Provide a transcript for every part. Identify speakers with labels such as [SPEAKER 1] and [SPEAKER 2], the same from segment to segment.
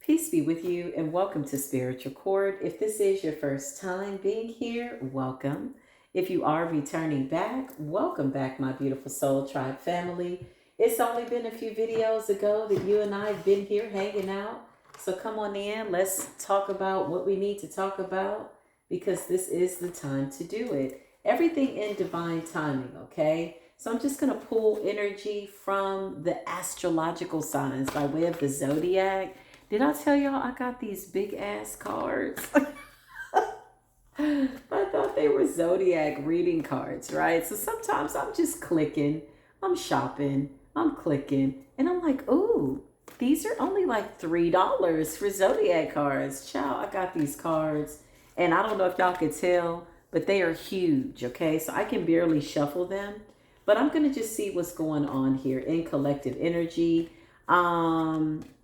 [SPEAKER 1] Peace be with you and welcome to Spiritual Court. If this is your first time being here, welcome. If you are returning back, welcome back, my beautiful Soul Tribe family. It's only been a few videos ago that you and I have been here hanging out. So come on in, let's talk about what we need to talk about because this is the time to do it. Everything in divine timing, okay? So I'm just going to pull energy from the astrological signs by way of the zodiac. Did I tell y'all I got these big ass cards? I thought they were zodiac reading cards, right? So sometimes I'm just clicking, I'm shopping, I'm clicking, and I'm like, ooh, these are only like $3 for zodiac cards. Child, I got these cards, and I don't know if y'all could tell, but they are huge, okay? So I can barely shuffle them, but I'm gonna just see what's going on here in collective energy.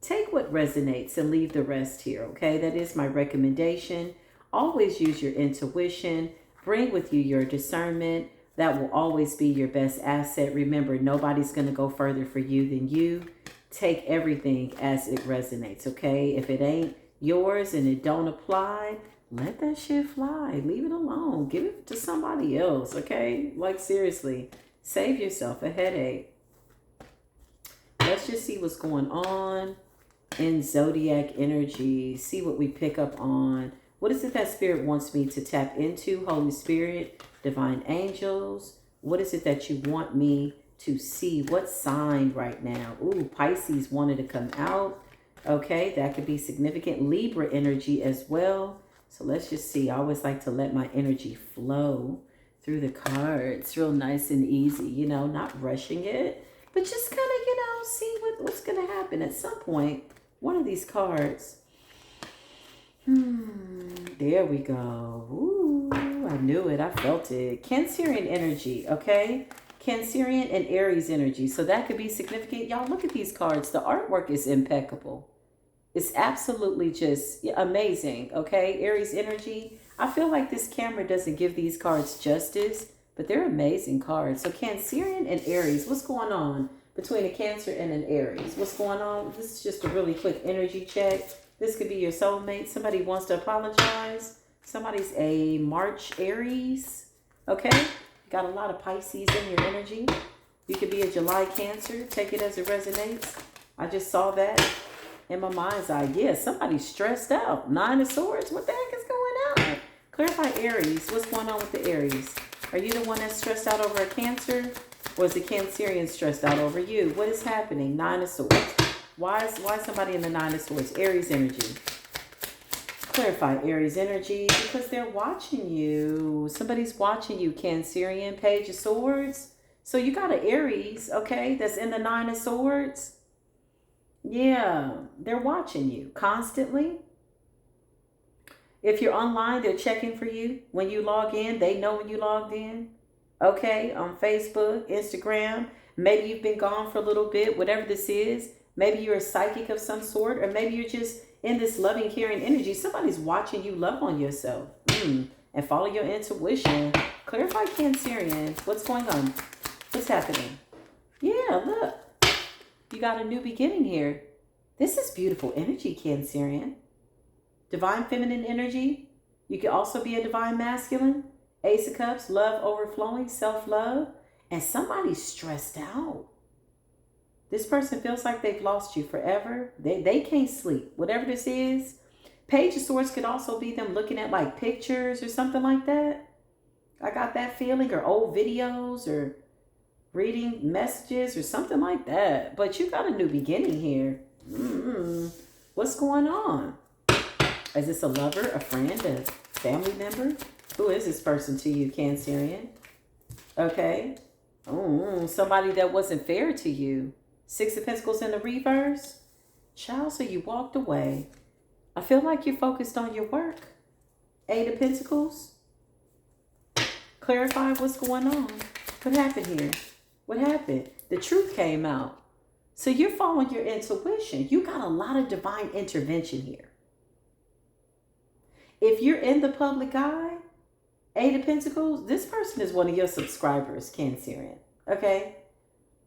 [SPEAKER 1] Take what resonates and leave the rest here, okay? That is my recommendation. Always use your intuition. Bring with you your discernment. That will always be your best asset. Remember, nobody's going to go further for you than you. Take everything as it resonates, okay? If it ain't yours and it don't apply, let that shit fly. Leave it alone. Give it to somebody else, okay? Like, seriously, save yourself a headache. Let's just see what's going on in zodiac energy. See what we pick up on. What is it that Spirit wants me to tap into? Holy Spirit, divine angels. What is it that you want me to see? What sign right now? Ooh, Pisces wanted to come out. Okay, that could be significant. Libra energy as well. So let's just see. I always like to let my energy flow through the cards. Real nice and easy, you know, not rushing it. But just kind of, you know, see what's going to happen at some point. One of these cards. There we go. Ooh, I knew it. I felt it. Cancerian energy, okay? Cancerian and Aries energy. So that could be significant. Y'all, look at these cards. The artwork is impeccable. It's absolutely just amazing, okay? Aries energy. I feel like this camera doesn't give these cards justice, but they're amazing cards. So Cancerian and Aries, what's going on between a Cancer and an Aries? What's going on? This is just a really quick energy check. This could be your soulmate. Somebody wants to apologize. Somebody's a March Aries, okay? Got a lot of Pisces in your energy. You could be a July Cancer. Take it as it resonates. I just saw that in my mind's eye. Yeah, somebody's stressed out. Nine of Swords. What the heck is going on? Clarify Aries. What's going on with the Aries? Are you the one that's stressed out over a Cancer? Or is the Cancerian stressed out over you? What is happening? Nine of Swords. Why is somebody in the Nine of Swords? Aries energy. Clarify Aries energy because they're watching you. Somebody's watching you, Cancerian. Page of Swords. So you got an Aries, okay, that's in the Nine of Swords. Yeah, they're watching you constantly. If you're online, they're checking for you. When you log in, they know when you logged in. Okay, on Facebook, Instagram. Maybe you've been gone for a little bit, whatever this is. Maybe you're a psychic of some sort, or maybe you're just in this loving, caring energy. Somebody's watching you love on yourself and follow your intuition. Clarify Cancerian. What's going on? What's happening? Yeah, look. You got a new beginning here. This is beautiful energy, Cancerian. Divine feminine energy. You could also be a divine masculine. Ace of Cups, love overflowing, self-love. And somebody's stressed out. This person feels like they've lost you forever. They can't sleep. Whatever this is. Page of Swords could also be them looking at like pictures or something like that. I got that feeling. Or old videos or reading messages or something like that. But you got a new beginning here. What's going on? Is this a lover, a friend, a family member? Who is this person to you, Cancerian? Okay. Somebody that wasn't fair to you. Six of Pentacles in the reverse. Child, so you walked away. I feel like you're focused on your work. Eight of Pentacles. Clarify what's going on. What happened here? What happened? The truth came out. So you're following your intuition. You got a lot of divine intervention here. If you're in the public eye, Eight of Pentacles, this person is one of your subscribers, Cancerian. Okay?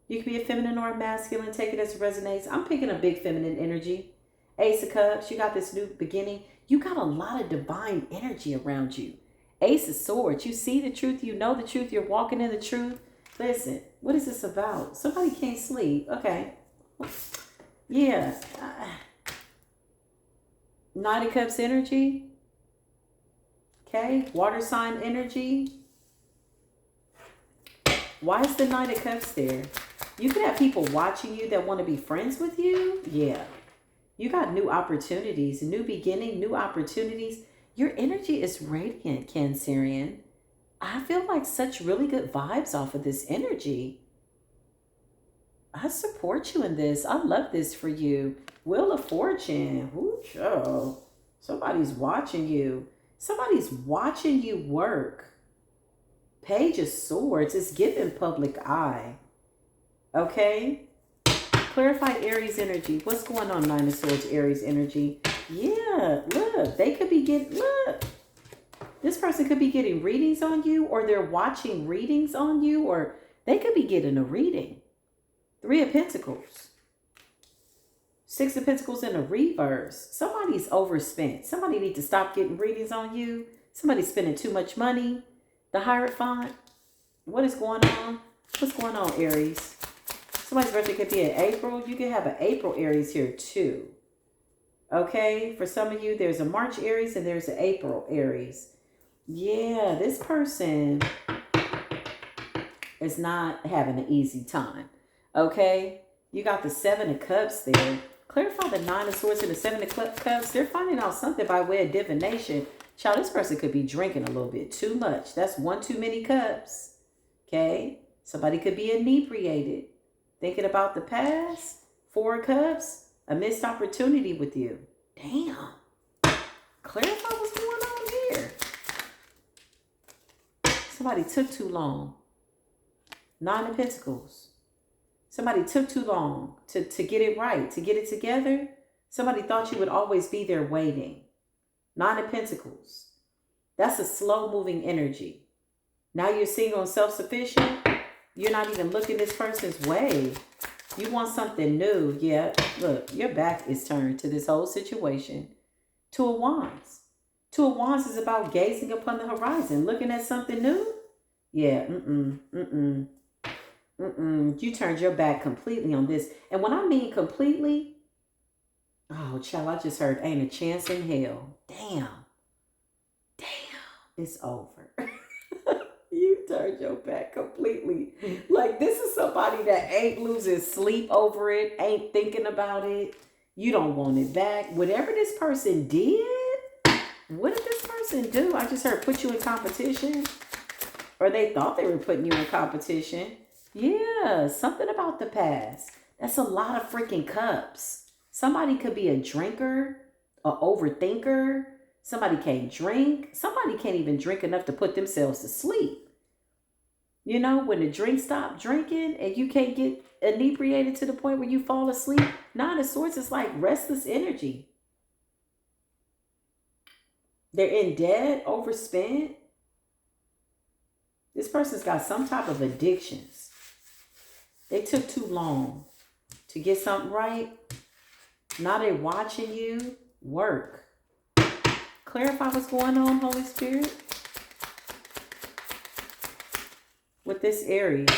[SPEAKER 1] You could be a feminine or a masculine. Take it as it resonates. I'm picking a big feminine energy. Ace of Cups, you got this new beginning. You got a lot of divine energy around you. Ace of Swords, you see the truth, you know the truth, you're walking in the truth. Listen, what is this about? Somebody can't sleep. Okay. Yeah. Knight of Cups energy. Okay. Water sign energy. Why is the Knight of Cups there? You could have people watching you that want to be friends with you. Yeah. You got new opportunities, new beginning, new opportunities. Your energy is radiant, Cancerian. I feel like such really good vibes off of this energy. I support you in this. I love this for you. Wheel of Fortune. Ooh, child. Somebody's watching you. Somebody's watching you work. Page of Swords is giving public eye. Okay? Clarified Aries energy. What's going on, Nine of Swords, Aries energy? Yeah, look. They could be getting, look. This person could be getting readings on you, or they're watching readings on you, or they could be getting a reading. Three of Pentacles. Six of Pentacles in a reverse. Somebody's overspent. Somebody needs to stop getting readings on you. Somebody's spending too much money. The Hierophant. What is going on? What's going on, Aries? Somebody's birthday could be in April. You can have an April Aries here too. Okay? For some of you, there's a March Aries and there's an April Aries. Yeah, this person is not having an easy time. Okay? You got the Seven of Cups there. Clarify the Nine of Swords and the Seven of Cups. They're finding out something by way of divination. Child, this person could be drinking a little bit too much. That's one too many cups. Okay? Somebody could be inebriated. Thinking about the past. Four of Cups. A missed opportunity with you. Damn. Clarify what's going on here. Somebody took too long. Nine of Pentacles. Somebody took too long to get it right, to get it together. Somebody thought you would always be there waiting. Nine of Pentacles. That's a slow-moving energy. Now you're single and self-sufficient. You're not even looking this person's way. You want something new. Yeah, look, your back is turned to this whole situation. Two of Wands. Two of Wands is about gazing upon the horizon, looking at something new. Yeah, you turned your back completely on this. And when I mean completely, oh, child, I just heard ain't a chance in hell. Damn. It's over. You turned your back completely. Like, this is somebody that ain't losing sleep over it, ain't thinking about it. You don't want it back. Whatever this person did, what did this person do? I just heard put you in competition. Or they thought they were putting you in competition. Yeah, something about the past. That's a lot of freaking cups. Somebody could be a drinker, an overthinker. Somebody can't drink. Somebody can't even drink enough to put themselves to sleep. You know, when the drink stop drinking and you can't get inebriated to the point where you fall asleep. Nine of Swords is like restless energy. They're in debt, overspent. This person's got some type of addictions. They took too long to get something right. Now they're watching you work. Clarify what's going on, Holy Spirit. With this Aries.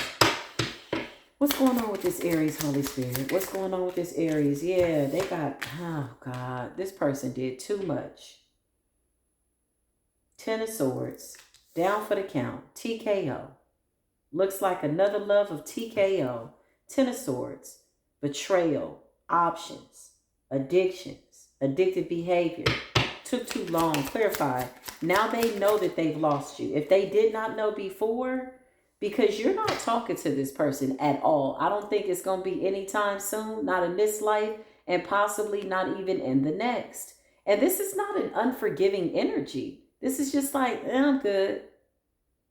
[SPEAKER 1] What's going on with this Aries, Holy Spirit? What's going on with this Aries? Yeah, they got, oh God, this person did too much. Ten of Swords. Down for the count. TKO. Looks like another love of TKO. Ten of Swords. Betrayal. Options. Addictions. Addictive behavior. Took too long. Clarify. Now they know that they've lost you. If they did not know before, because you're not talking to this person at all. I don't think it's going to be anytime soon. Not in this life. And possibly not even in the next. And this is not an unforgiving energy. This is just like, I'm good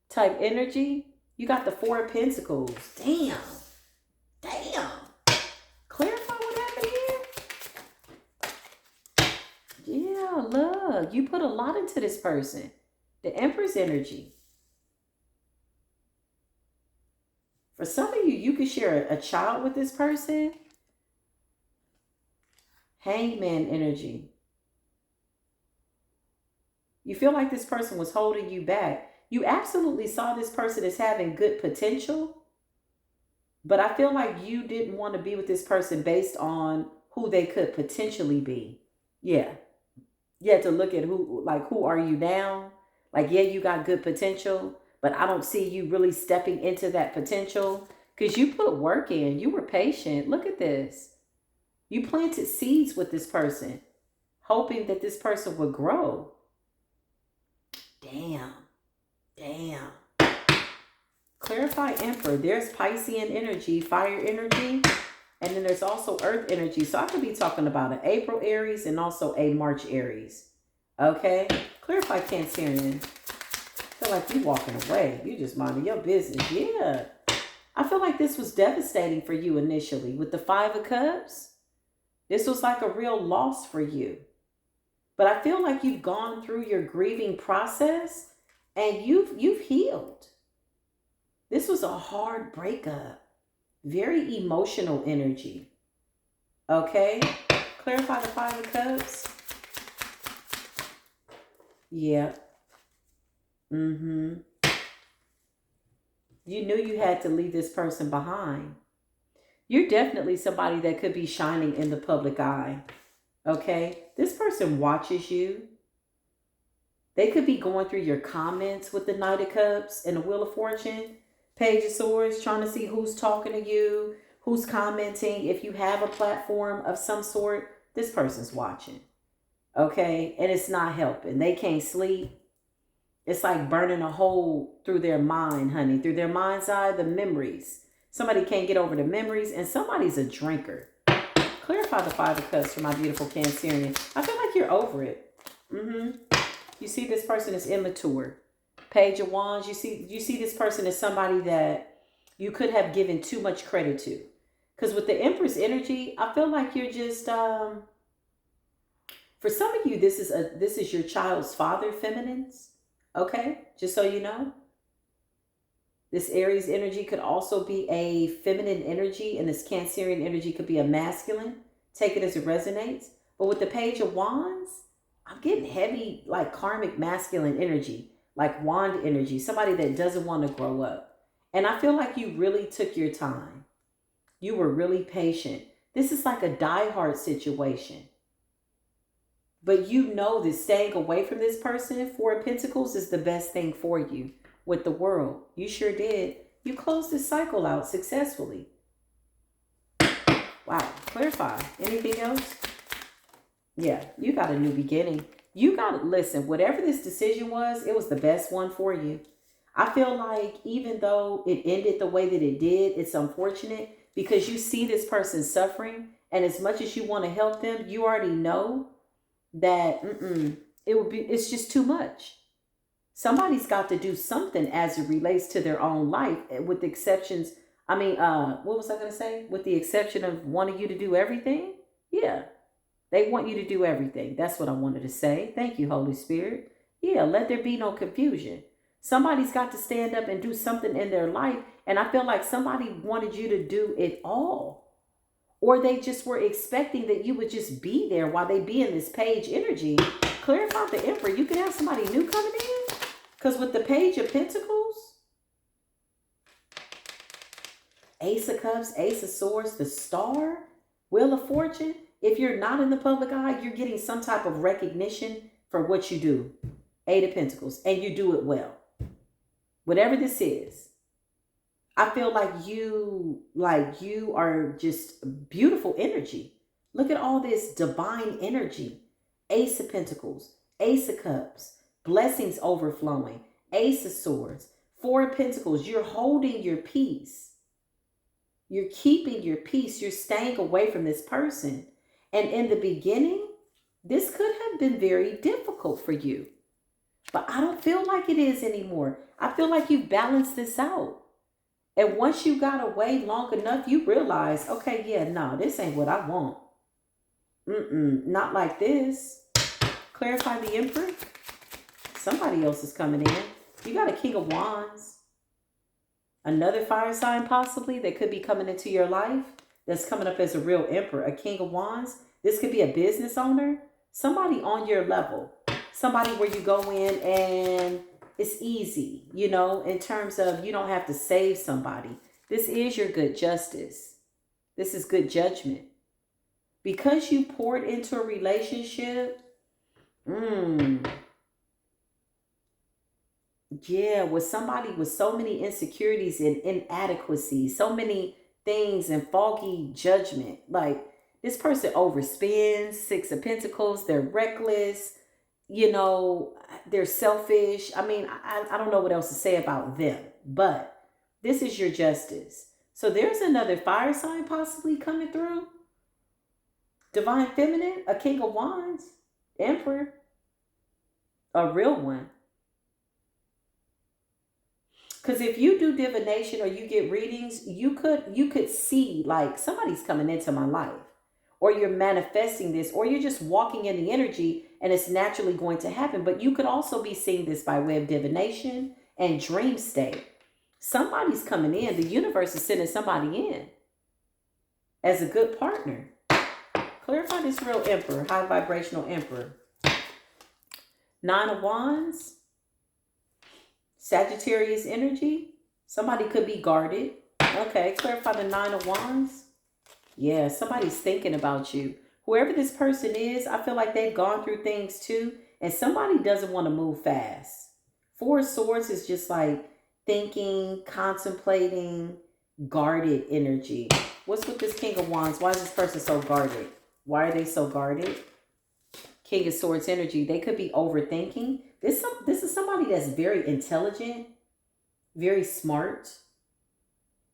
[SPEAKER 1] type energy. You got the Four of Pentacles. Damn. Clarify what happened here. Yeah, look. You put a lot into this person. The Empress energy. For some of you, you could share a child with this person. Hangman energy. You feel like this person was holding you back. You absolutely saw this person as having good potential, but I feel like you didn't want to be with this person based on who they could potentially be. Yeah. You had to look at who are you now? Like, yeah, you got good potential, but I don't see you really stepping into that potential because you put work in. You were patient. Look at this. You planted seeds with this person, hoping that this person would grow. Damn. Damn. Clarify Emperor. There's Piscean energy, fire energy, and then there's also earth energy. So I could be talking about an April Aries and also a March Aries. Okay? Clarify Cancerian. I feel like you walking away. You just minding your business. Yeah. I feel like this was devastating for you initially. With the Five of Cups, this was like a real loss for you. But I feel like you've gone through your grieving process and you've healed. This was a hard breakup. Very emotional energy. Okay? Clarify the Five of Cups. Yeah. You knew you had to leave this person behind. You're definitely somebody that could be shining in the public eye. Okay? This person watches you. They could be going through your comments with the Knight of Cups and the Wheel of Fortune, Page of Swords, trying to see who's talking to you, who's commenting. If you have a platform of some sort, this person's watching. Okay? And it's not helping. They can't sleep. It's like burning a hole through their mind, honey. Through their mind's eye, the memories. Somebody can't get over the memories, and somebody's a drinker. Clarify the Five of Cups for my beautiful Cancerian. I feel like you're over it. You see this person is immature. Page of Wands, you see this person as somebody that you could have given too much credit to. Because with the Empress energy, I feel like you're just, for some of you, this is your child's father, feminines. Okay, just so you know. This Aries energy could also be a feminine energy, and this Cancerian energy could be a masculine. Take it as it resonates. But with the Page of Wands, I'm getting heavy, like karmic masculine energy, like wand energy, somebody that doesn't want to grow up. And I feel like you really took your time. You were really patient. This is like a die-hard situation. But you know that staying away from this person, Four of Pentacles, is the best thing for you with the World. You sure did. You closed this cycle out successfully. Wow. Clarify. Anything else? Yeah, you got a new beginning. You got to listen. Whatever this decision was, it was the best one for you. I feel like even though it ended the way that it did, it's unfortunate because you see this person suffering. And as much as you want to help them, you already know that it's just too much. Somebody's got to do something as it relates to their own life, with the exceptions. What was I going to say? With the exception of wanting you to do everything. Yeah, they want you to do everything. That's what I wanted to say. Thank you, Holy Spirit. Yeah, let there be no confusion. Somebody's got to stand up and do something in their life. And I feel like somebody wanted you to do it all. Or they just were expecting that you would just be there while they be in this Page energy. Clarify the Emperor. You could have somebody new coming in. Because with the Page of Pentacles, Ace of Cups, Ace of Swords, the Star, Wheel of Fortune. If you're not in the public eye, you're getting some type of recognition for what you do. Eight of Pentacles. And you do it well. Whatever this is. I feel like you are just beautiful energy. Look at all this divine energy. Ace of Pentacles, Ace of Cups, blessings overflowing, Ace of Swords, Four of Pentacles. You're holding your peace. You're keeping your peace. You're staying away from this person. And in the beginning, this could have been very difficult for you. But I don't feel like it is anymore. I feel like you've balanced this out. And once you got away long enough, you realize, okay, yeah, no, this ain't what I want. Not like this. Clarify the Emperor. Somebody else is coming in. You got a King of Wands. Another fire sign possibly that could be coming into your life. That's coming up as a real Emperor. A King of Wands. This could be a business owner, somebody on your level, somebody where you go in and it's easy, you know, in terms of you don't have to save somebody. This is your good justice. This is good judgment. Because you poured into a relationship, yeah, with somebody with so many insecurities and inadequacies, so many things and foggy judgment. Like this person overspends, Six of Pentacles, they're reckless, you know, they're selfish. I mean, I don't know what else to say about them, but this is your justice. So there's another fire sign possibly coming through. Divine Feminine, a King of Wands, Emperor, a real one. Because if you do divination or you get readings, you could see like somebody's coming into my life, or you're manifesting this, or you're just walking in the energy and it's naturally going to happen. But you could also be seeing this by way of divination and dream state. Somebody's coming in. The universe is sending somebody in as a good partner. Clarify this real Emperor, high vibrational Emperor. Nine of Wands. Sagittarius energy. Somebody could be guarded. Okay, clarify the Nine of Wands. Yeah, somebody's thinking about you. Whoever this person is, I feel like they've gone through things too. And somebody doesn't want to move fast. Four of Swords is just like thinking, contemplating, guarded energy. What's with this King of Wands? Why is this person so guarded? Why are they so guarded? King of Swords energy. They could be overthinking. This is somebody that's very intelligent, very smart,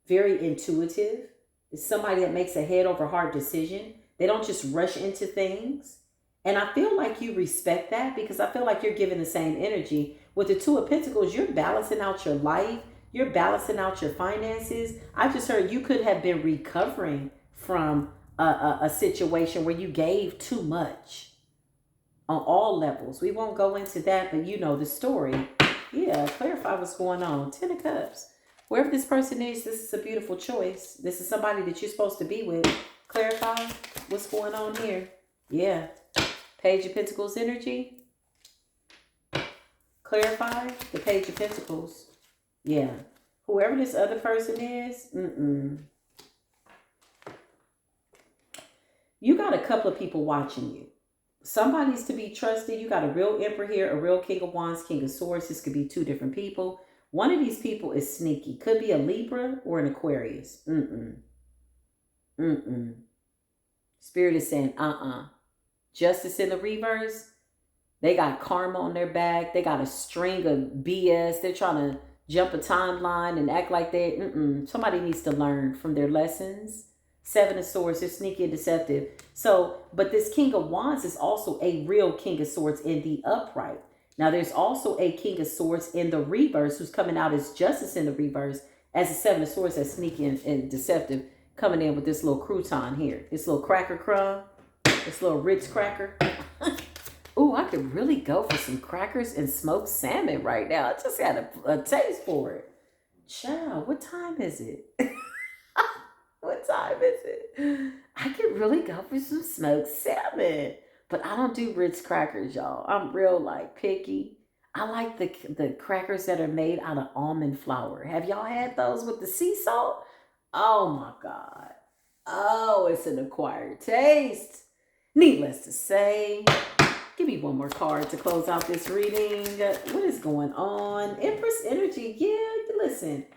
[SPEAKER 1] very intuitive. It's somebody that makes a head over heart decision. They don't just rush into things. And I feel like you respect that because I feel like you're giving the same energy. With the Two of Pentacles, you're balancing out your life. You're balancing out your finances. I just heard you could have been recovering from a situation where you gave too much. On all levels. We won't go into that, but you know the story. Yeah, clarify what's going on. Ten of Cups. Wherever this person is, this is a beautiful choice. This is somebody that you're supposed to be with. Clarify what's going on here. Yeah. Page of Pentacles energy. Clarify the Page of Pentacles. Yeah. Whoever this other person is, you got a couple of people watching you. Somebody's to be trusted. You got a real Emperor here, a real King of Wands, King of Swords. This could be two different people. One of these people is sneaky. Could be a Libra or an Aquarius. Spirit is saying, Justice in the reverse. They got karma on their back. They got a string of BS. They're trying to jump a timeline and act like they, somebody needs to learn from their lessons. Seven of Swords, they're sneaky and deceptive. So, but this King of Wands is also a real King of Swords in the upright. Now, there's also a King of Swords in the reverse who's coming out as Justice in the reverse as a Seven of Swords that's sneaky and deceptive, coming in with this little crouton here. This little cracker crumb. This little Ritz cracker. Ooh, I could really go for some crackers and smoked salmon right now. I just had a taste for it. Child, what time is it? What time is it? I could really go for some smoked salmon. But I don't do Ritz crackers, y'all. I'm real, like, picky. I like the crackers that are made out of almond flour. Have y'all had those with the sea salt? Oh, my God. Oh, it's an acquired taste. Needless to say, give me one more card to close out this reading. What is going on? Empress energy. Yeah, listen.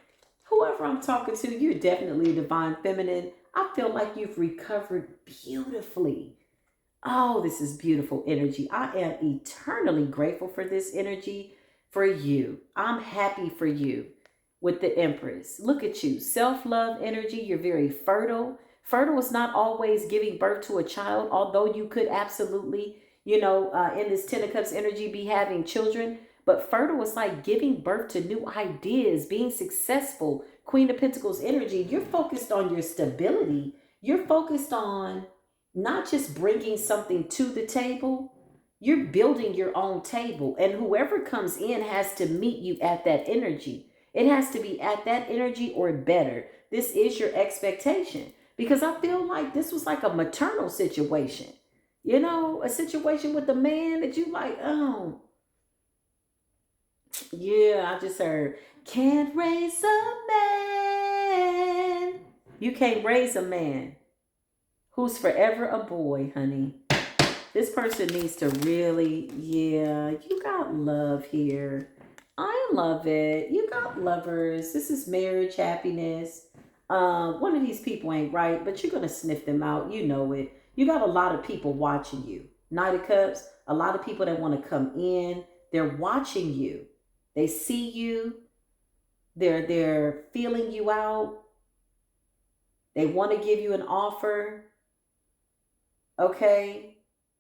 [SPEAKER 1] Whoever I'm talking to, you're definitely divine feminine. I feel like you've recovered beautifully. Oh, this is beautiful energy. I am eternally grateful for this energy for you. I'm happy for you with the Empress. Look at you. Self-love energy. You're very fertile. Fertile is not always giving birth to a child, although you could absolutely, in this Ten of Cups energy, be having children. But fertile is like giving birth to new ideas, being successful. Queen of Pentacles energy, you're focused on your stability. You're focused on not just bringing something to the table. You're building your own table. And whoever comes in has to meet you at that energy. It has to be at that energy or better. This is your expectation. Because I feel like this was like a maternal situation. You know, a situation with a man that you like, oh, yeah, I just heard, can't raise a man. You can't raise a man who's forever a boy, honey. This person needs to really, yeah, you got love here. I love it. You got lovers. This is marriage, happiness. One of these people ain't right, but you're gonna sniff them out. You know it. You got a lot of people watching you. Knight of Cups, a lot of people that want to come in. They're watching you. They see you. They're feeling you out. They want to give you an offer. Okay.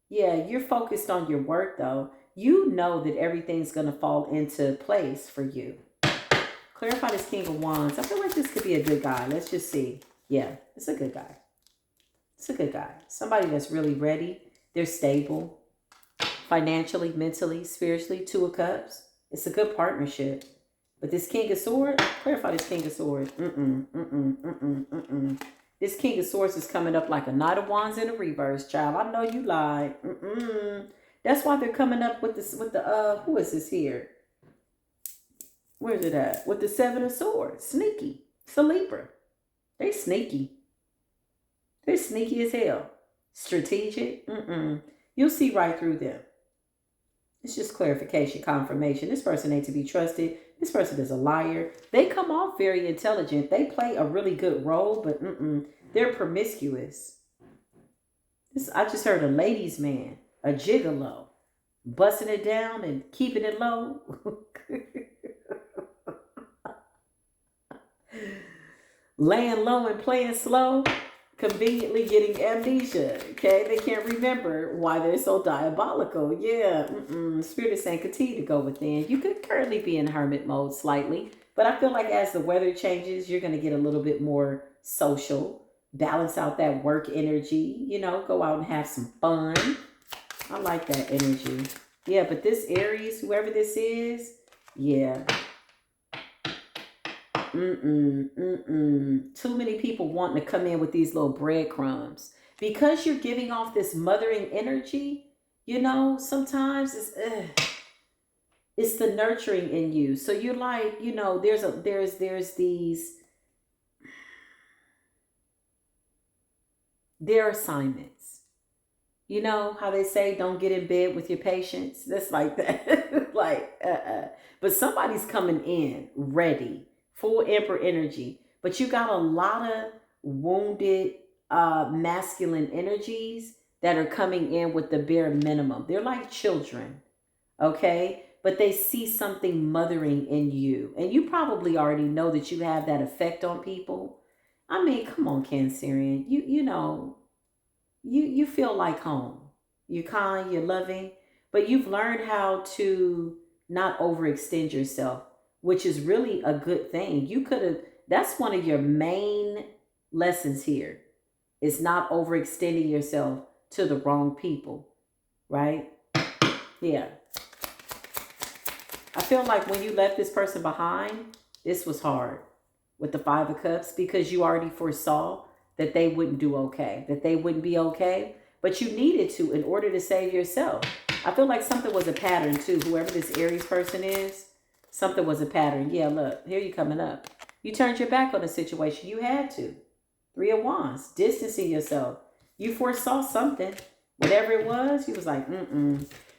[SPEAKER 1] Yeah, you're focused on your work though. You know that everything's going to fall into place for you. Clarify this King of Wands. I feel like this could be a good guy. Let's just see. Yeah, it's a good guy. It's a good guy. Somebody that's really ready. They're stable. Financially, mentally, spiritually. Two of Cups. It's a good partnership. But this King of Swords, clarify this King of Swords. This King of Swords is coming up like a Knight of Wands in a reverse, child. I know you lied. That's why they're coming up with this, with the, who is this here? Where's it at? With the Seven of Swords. Sneaky. It's a Libra. They sneaky. They're sneaky as hell. Strategic. You'll see right through them. It's just clarification, confirmation. This person ain't to be trusted. This person is a liar. They come off very intelligent. They play a really good role, but they're promiscuous. I just heard a ladies' man, a gigolo, busting it down and keeping it low. Laying low and playing slow. Conveniently getting amnesia. Okay, they can't remember why they're so diabolical. Yeah, Spirit is saying continue to go within. You could currently be in hermit mode slightly, but I feel like as the weather changes, you're going to get a little bit more social, balance out that work energy, you know, go out and have some fun. I like that energy. Yeah, but this Aries, whoever this is, yeah. Too many people wanting to come in with these little breadcrumbs. Because you're giving off this mothering energy, you know, sometimes it's the nurturing in you. So you're like, you know, there's these, their assignments. You know how they say, don't get in bed with your patients? That's like that. Like, But somebody's coming in ready. Full Emperor energy. But you got a lot of wounded masculine energies that are coming in with the bare minimum. They're like children, okay? But they see something mothering in you. And you probably already know that you have that effect on people. I mean, come on, Cancerian. You know, you feel like home. You're kind, you're loving, but you've learned how to not overextend yourself, which is really a good thing. You could have, that's one of your main lessons here, is not overextending yourself to the wrong people, right? Yeah. I feel like when you left this person behind, this was hard with the Five of Cups, because you already foresaw that they wouldn't do okay, that they wouldn't be okay, but you needed to in order to save yourself. I feel like something was a pattern too. Whoever this Aries person is, something was a pattern. Yeah, look, here you coming up. You turned your back on the situation. You had to. Three of Wands, distancing yourself. You foresaw something. Whatever it was, you was like,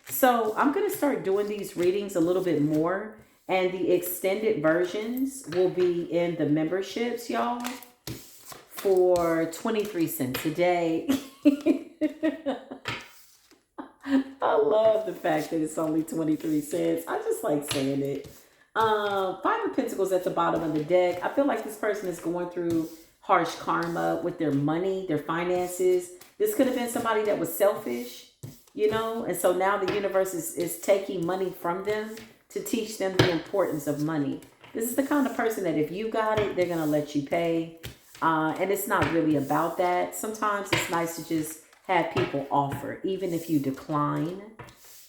[SPEAKER 1] So I'm going to start doing these readings a little bit more. And the extended versions will be in the memberships, y'all, for 23 cents a day. I love the fact that it's only 23 cents. I just like saying it. Five of Pentacles at the bottom of the deck. I feel like this person is going through harsh karma with their money, their finances. This could have been somebody that was selfish, you know, and so now the universe is taking money from them to teach them the importance of money. This is the kind of person that if you got it, they're going to let you pay. And it's not really about that. Sometimes it's nice to just have people offer, even if you decline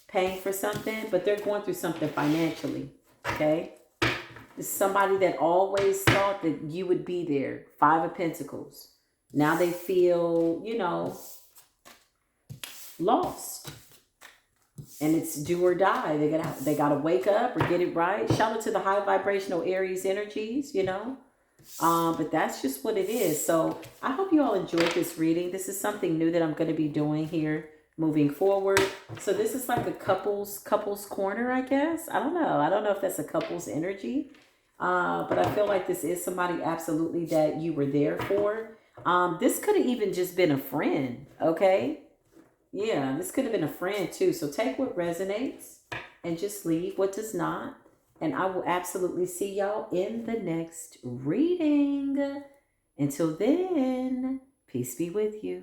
[SPEAKER 1] paying for something, but they're going through something financially. Okay, it's somebody that always thought that you would be there. Five of Pentacles. Now they feel, lost. And it's do or die. They gotta wake up or get it right. Shout out to the high vibrational Aries energies, But that's just what it is. So I hope you all enjoyed this reading. This is something new that I'm going to be doing here moving forward. So this is like a couples corner, I guess. I don't know. I don't know if that's a couples energy. But I feel like this is somebody absolutely that you were there for. This could have even just been a friend, okay? Yeah, this could have been a friend too. So take what resonates and just leave what does not. And I will absolutely see y'all in the next reading. Until then, peace be with you.